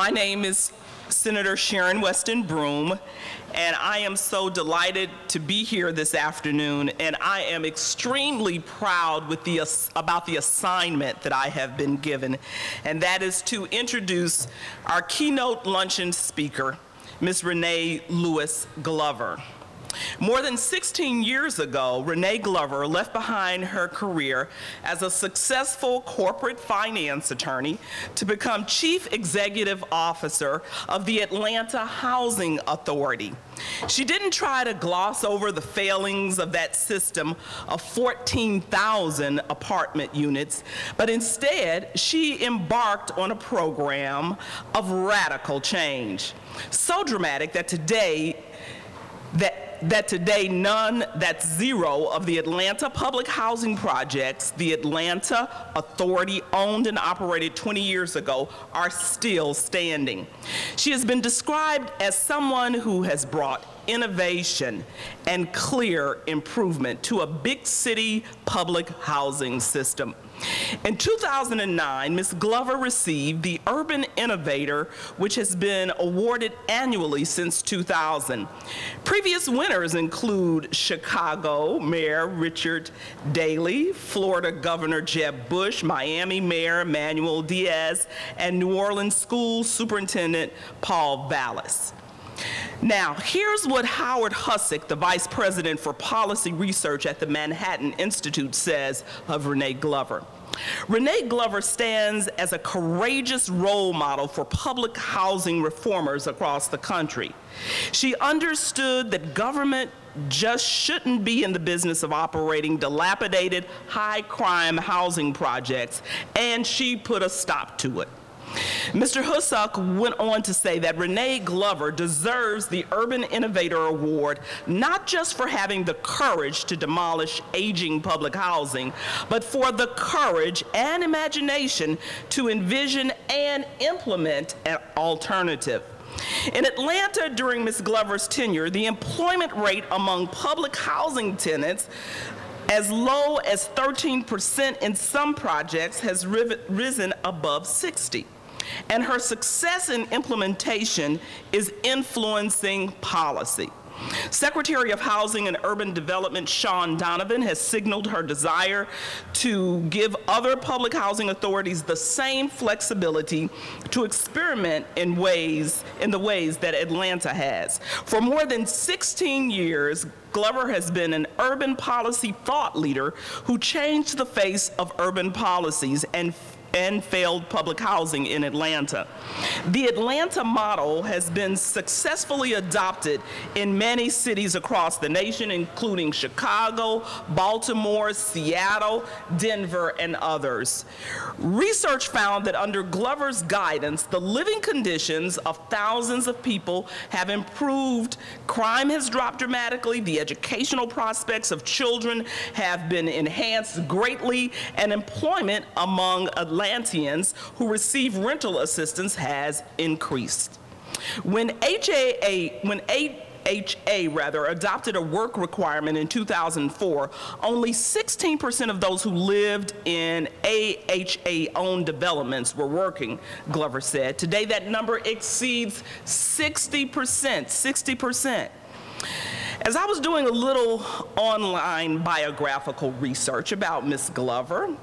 My name is Senator Sharon Weston Broome, and I am so delighted to be here this afternoon, and I am extremely proud about the assignment that I have been given, and that is to introduce our keynote luncheon speaker, Ms. Renée Lewis Glover. More than 16 years ago, Renée Glover left behind her career as a successful corporate finance attorney to become Chief Executive Officer of the Atlanta Housing Authority. She didn't try to gloss over the failings of that system of 14,000 apartment units, but instead she embarked on a program of radical change. So dramatic that today, that's zero of the Atlanta public housing projects the Atlanta Authority owned and operated 20 years ago are still standing. She has been described as someone who has brought innovation and clear improvement to a big city public housing system. In 2009, Ms. Glover received the Urban Innovator, which has been awarded annually since 2000. Previous winners include Chicago Mayor Richard Daley, Florida Governor Jeb Bush, Miami Mayor Manuel Diaz, and New Orleans School Superintendent Paul Vallis. Now, here's what Howard Hussick, the Vice President for Policy Research at the Manhattan Institute, says of Renée Glover. Renée Glover stands as a courageous role model for public housing reformers across the country. She understood that government just shouldn't be in the business of operating dilapidated, high-crime housing projects, and she put a stop to it. Mr. Hussick went on to say that Renée Glover deserves the Urban Innovator Award not just for having the courage to demolish aging public housing, but for the courage and imagination to envision and implement an alternative. In Atlanta during Ms. Glover's tenure, the employment rate among public housing tenants as low as 13% in some projects has risen above 60%. And her success in implementation is influencing policy. Secretary of Housing and Urban Development Shawn Donovan has signaled her desire to give other public housing authorities the same flexibility to experiment in the ways that Atlanta has. For more than 16 years, Glover has been an urban policy thought leader who changed the face of urban policies and failed public housing in Atlanta. The Atlanta model has been successfully adopted in many cities across the nation, including Chicago, Baltimore, Seattle, Denver, and others. Research found that under Glover's guidance, the living conditions of thousands of people have improved, crime has dropped dramatically, the educational prospects of children have been enhanced greatly, and employment among Atlanteans who receive rental assistance has increased. When AHA adopted a work requirement in 2004, only 16% of those who lived in AHA-owned developments were working, Glover said. Today, that number exceeds 60%. As I was doing a little online biographical research about Ms. Glover,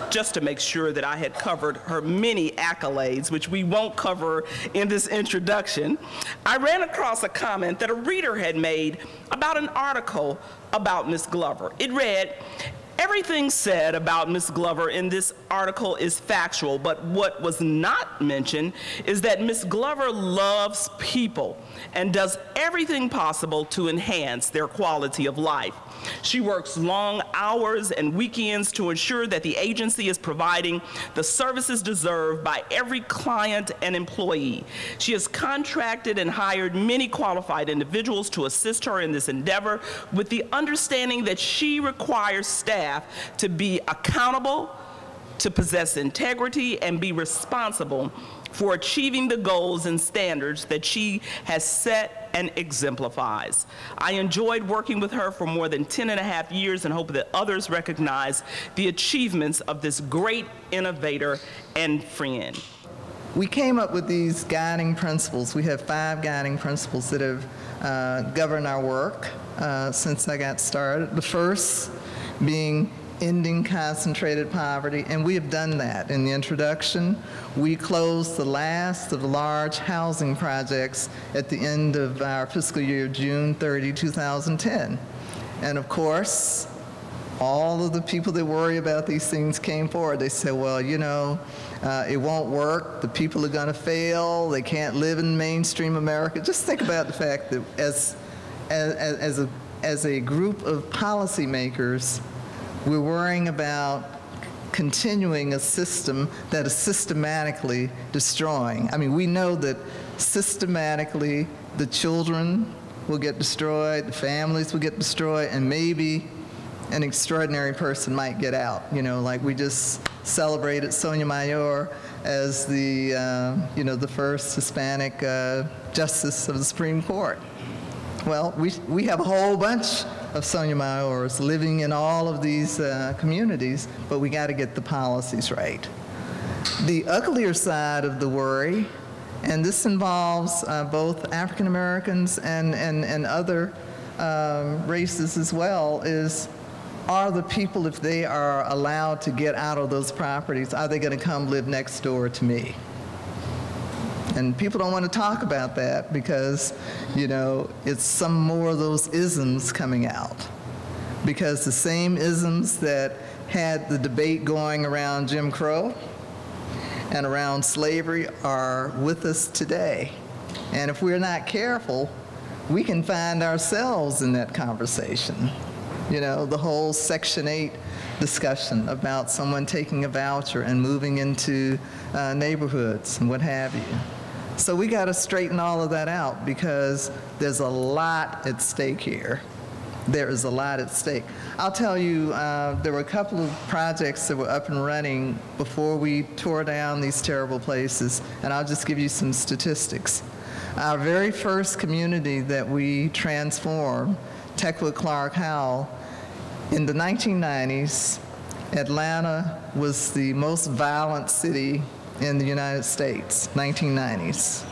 just to make sure that I had covered her many accolades, which we won't cover in this introduction, I ran across a comment that a reader had made about an article about Ms. Glover. It read, "Everything said about Ms. Glover in this article is factual, but what was not mentioned is that Ms. Glover loves people and does everything possible to enhance their quality of life. She works long hours and weekends to ensure that the agency is providing the services deserved by every client and employee. She has contracted and hired many qualified individuals to assist her in this endeavor with the understanding that she requires staff to be accountable, to possess integrity, and be responsible for achieving the goals and standards that she has set and exemplifies. I enjoyed working with her for more than 10.5 years and hope that others recognize the achievements of this great innovator and friend." we came up with these guiding principles. We have 5 guiding principles that have governed our work since I got started. The first being ending concentrated poverty, and we have done that. In the introduction, we closed the last of the large housing projects at the end of our fiscal year, June 30, 2010. And of course, all of the people that worry about these things came forward. They said, well, you know, it won't work, the people are gonna fail, they can't live in mainstream America. Just think about the fact that as a group of policymakers, we're worrying about continuing a system that is systematically destroying. I mean, we know that systematically the children will get destroyed, the families will get destroyed, and maybe an extraordinary person might get out. You know, like we just celebrated Sotomayor as the, you know, the first Hispanic justice of the Supreme Court. Well, we have a whole bunch of Sotomayors living in all of these communities, but we got to get the policies right. The uglier side of the worry, and this involves both African Americans and other races as well, is are the people, if they are allowed to get out of those properties, are they going to come live next door to me? And people don't want to talk about that because, you know, it's some more of those isms coming out. Because the same isms that had the debate going around Jim Crow and around slavery are with us today. And if we're not careful, we can find ourselves in that conversation. You know, the whole Section 8 discussion about someone taking a voucher and moving into neighborhoods and what have you. So we got to straighten all of that out because there's a lot at stake here. There is a lot at stake. I'll tell you, there were a couple of projects that were up and running before we tore down these terrible places, and I'll just give you some statistics. Our very first community that we transformed, Techwood Clark Howell, in the 1990s, Atlanta was the most violent city in the United States, 1990s.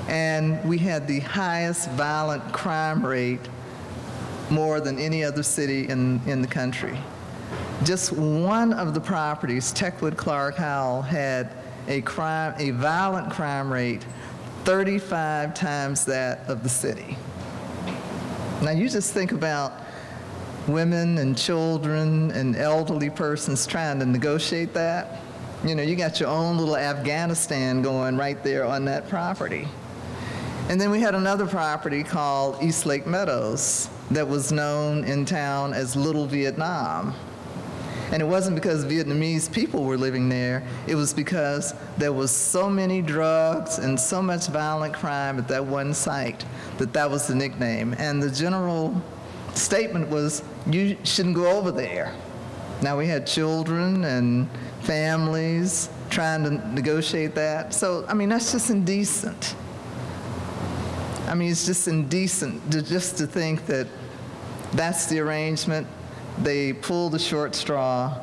And we had the highest violent crime rate, more than any other city in the country. Just one of the properties, Techwood Clark Howell, had a violent crime rate 35 times that of the city. Now you just think about women and children and elderly persons trying to negotiate that. You know, you got your own little Afghanistan going right there on that property. And then we had another property called East Lake Meadows that was known in town as Little Vietnam. And it wasn't because Vietnamese people were living there, it was because there was so many drugs and so much violent crime at that one site that that was the nickname. And the general statement was, you shouldn't go over there. Now we had children and families trying to negotiate that. So, I mean, that's just indecent. I mean, it's just indecent just to think that that's the arrangement. They pull the short straw,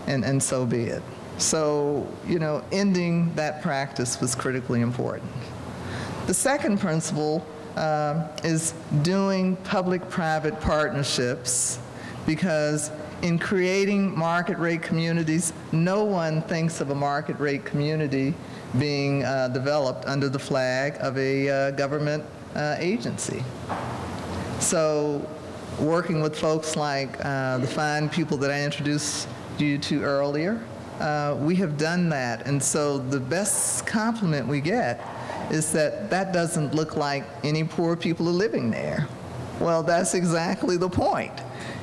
and so be it. So, you know, ending that practice was critically important. The second principle is doing public-private partnerships, because in creating market rate communities, no one thinks of a market rate community being developed under the flag of a government agency. So working with folks like the fine people that I introduced you to earlier, we have done that. And so the best compliment we get is that that doesn't look like any poor people are living there. Well, that's exactly the point.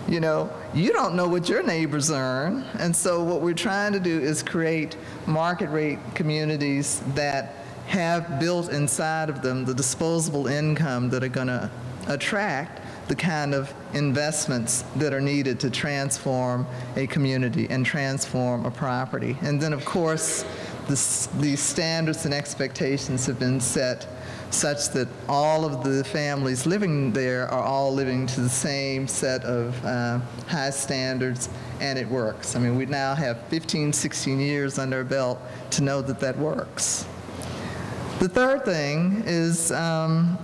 You know, you don't know what your neighbors earn, and so what we're trying to do is create market rate communities that have built inside of them the disposable income that are going to attract the kind of investments that are needed to transform a community and transform a property. And then, of course, the standards and expectations have been set such that all of the families living there are all living to the same set of high standards, and it works. I mean, we now have 15, 16 years under our belt to know that that works. The third thing is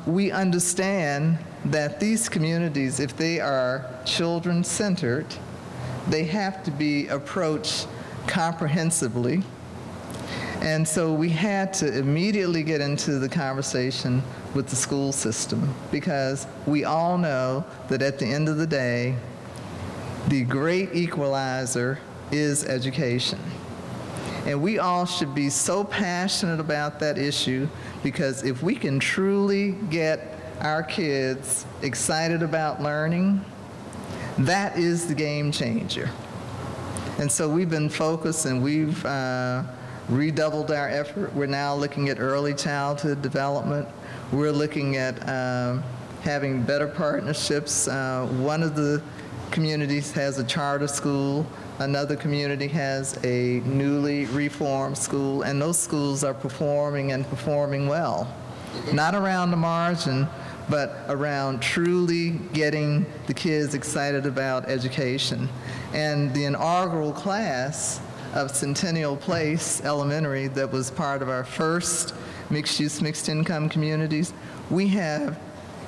we understand that these communities, if they are children-centered, they have to be approached comprehensively. And so we had to immediately get into the conversation with the school system, because we all know that at the end of the day, the great equalizer is education. And we all should be so passionate about that issue, because if we can truly get our kids excited about learning, that is the game changer. And so we've been focused, and we've redoubled our effort. We're now looking at early childhood development. We're looking at having better partnerships. One of the communities has a charter school. Another community has a newly reformed school, and those schools are performing and performing well. Not around the margin, but around truly getting the kids excited about education. And the inaugural class of Centennial Place Elementary, that was part of our first mixed-use, mixed-income communities, we have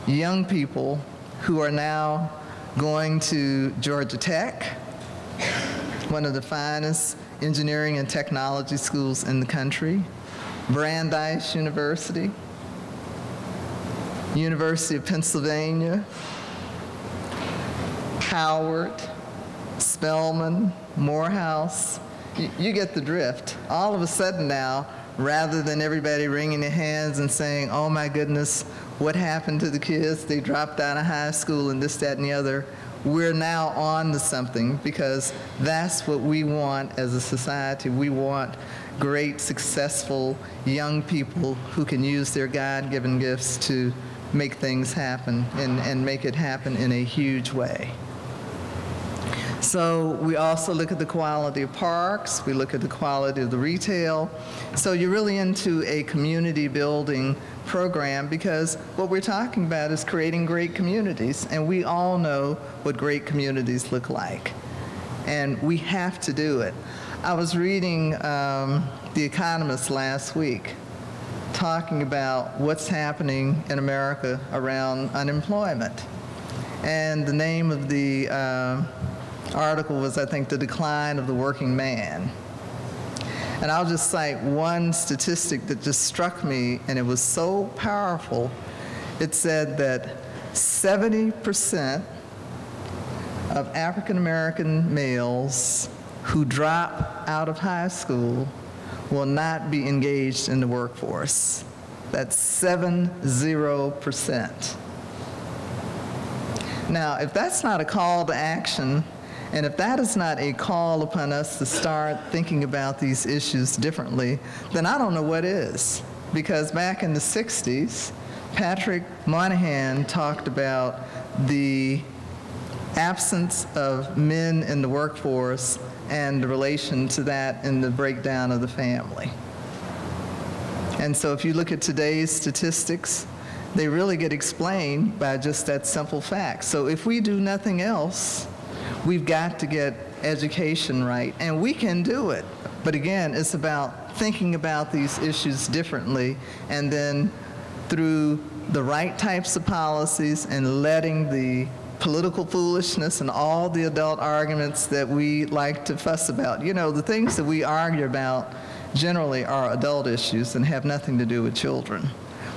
young people who are now going to Georgia Tech, one of the finest engineering and technology schools in the country, Brandeis University, University of Pennsylvania, Howard, Spelman, Morehouse. You get the drift. All of a sudden now, rather than everybody wringing their hands and saying, oh my goodness, what happened to the kids? They dropped out of high school and this, that, and the other. We're now on to something, because that's what we want as a society. We want great, successful young people who can use their God-given gifts to make things happen, and make it happen in a huge way. So we also look at the quality of parks, we look at the quality of the retail. So you're really into a community building program, because what we're talking about is creating great communities, and we all know what great communities look like. And we have to do it. I was reading The Economist last week, talking about what's happening in America around unemployment. And the name of the article was, I think, The Decline of the Working Man. And I'll just cite one statistic that just struck me, and it was so powerful. It said that 70% of African American males who drop out of high school will not be engaged in the workforce. That's 70%. Now, if that's not a call to action, and if that is not a call upon us to start thinking about these issues differently, then I don't know what is. Because back in the 60s, Patrick Moynihan talked about the absence of men in the workforce and the relation to that in the breakdown of the family. And so if you look at today's statistics, they really get explained by just that simple fact. So if we do nothing else, we've got to get education right, and we can do it. But again, it's about thinking about these issues differently, and then through the right types of policies and letting the political foolishness and all the adult arguments that we like to fuss about. You know, the things that we argue about generally are adult issues and have nothing to do with children.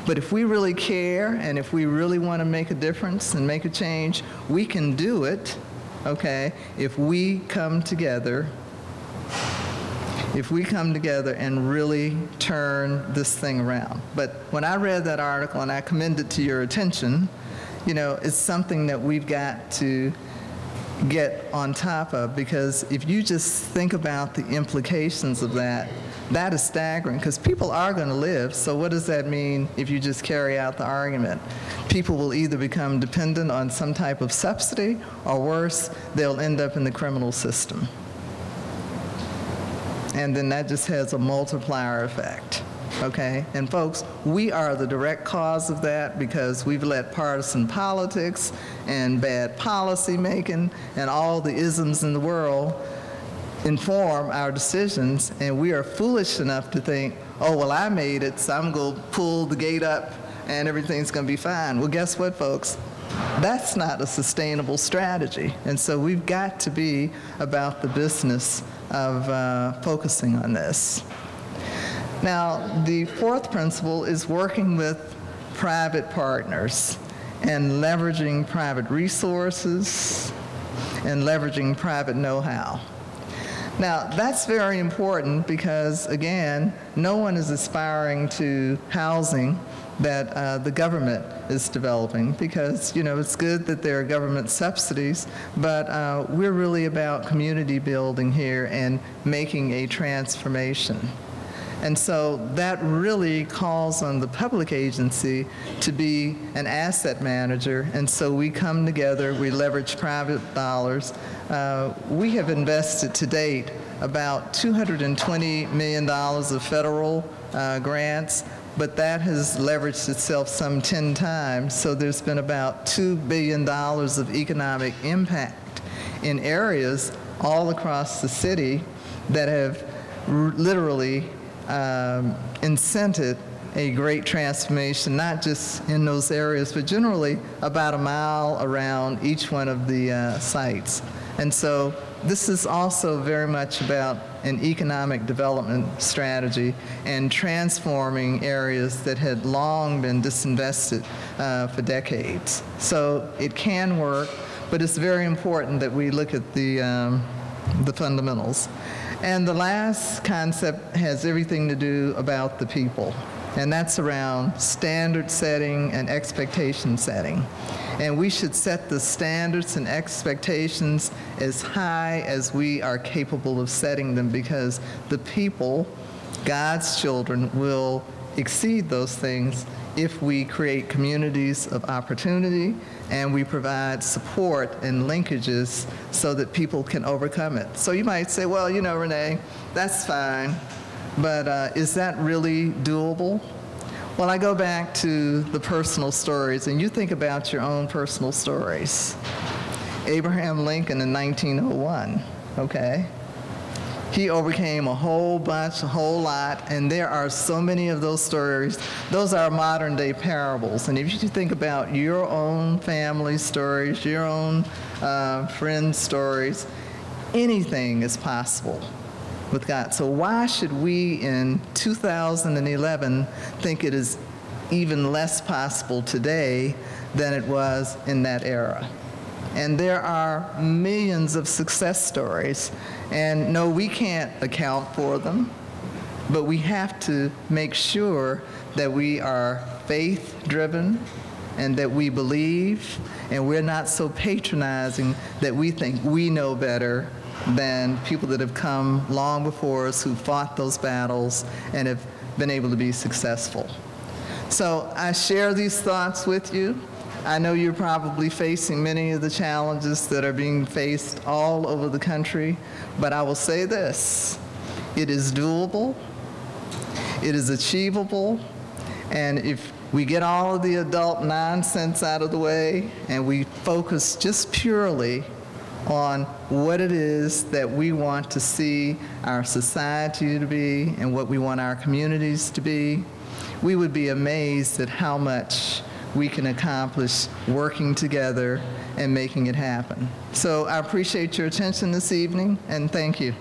But if we really care, and if we really want to make a difference and make a change, we can do it, okay, if we come together. If we come together and really turn this thing around. But when I read that article, and I commend it to your attention, you know, it's something that we've got to get on top of, because if you just think about the implications of that, that is staggering, because people are going to live. So what does that mean if you just carry out the argument? People will either become dependent on some type of subsidy, or worse, they'll end up in the criminal system. And then that just has a multiplier effect. Okay? And folks, we are the direct cause of that, because we've let partisan politics and bad policy making and all the isms in the world inform our decisions, and we are foolish enough to think, oh, well, I made it, so I'm going to pull the gate up and everything's going to be fine. Well, guess what, folks? That's not a sustainable strategy. And so we've got to be about the business of focusing on this. Now, the fourth principle is working with private partners and leveraging private resources and leveraging private know-how. Now, that's very important because, again, no one is aspiring to housing that the government is developing because, you know, it's good that there are government subsidies, but we're really about community building here and making a transformation. And so that really calls on the public agency to be an asset manager. And so we come together, we leverage private dollars. We have invested to date about $220 million of federal grants, but that has leveraged itself some 10 times. So there's been about $2 billion of economic impact in areas all across the city that have literally incented a great transformation, not just in those areas, but generally about a mile around each one of the sites. And so this is also very much about an economic development strategy and transforming areas that had long been disinvested for decades. So it can work, but it's very important that we look at the fundamentals. And the last concept has everything to do about the people, and that's around standard setting and expectation setting. And we should set the standards and expectations as high as we are capable of setting them, because the people, God's children, will exceed those things if we create communities of opportunity and we provide support and linkages so that people can overcome it. So you might say, well, you know, Renee, that's fine, but is that really doable? Well, I go back to the personal stories, and you think about your own personal stories. Abraham Lincoln in 1901, okay? He overcame a whole bunch, a whole lot, and there are so many of those stories. Those are modern day parables. And if you think about your own family stories, your own friends' stories, anything is possible with God. So why should we in 2011 think it is even less possible today than it was in that era? And there are millions of success stories. And no, we can't account for them, but we have to make sure that we are faith-driven and that we believe, and we're not so patronizing that we think we know better than people that have come long before us who fought those battles and have been able to be successful. So I share these thoughts with you. I know you're probably facing many of the challenges that are being faced all over the country, but I will say this: it is doable, it is achievable, and if we get all of the adult nonsense out of the way and we focus just purely on what it is that we want to see our society to be and what we want our communities to be, we would be amazed at how much we can accomplish working together and making it happen. So I appreciate your attention this evening, and thank you.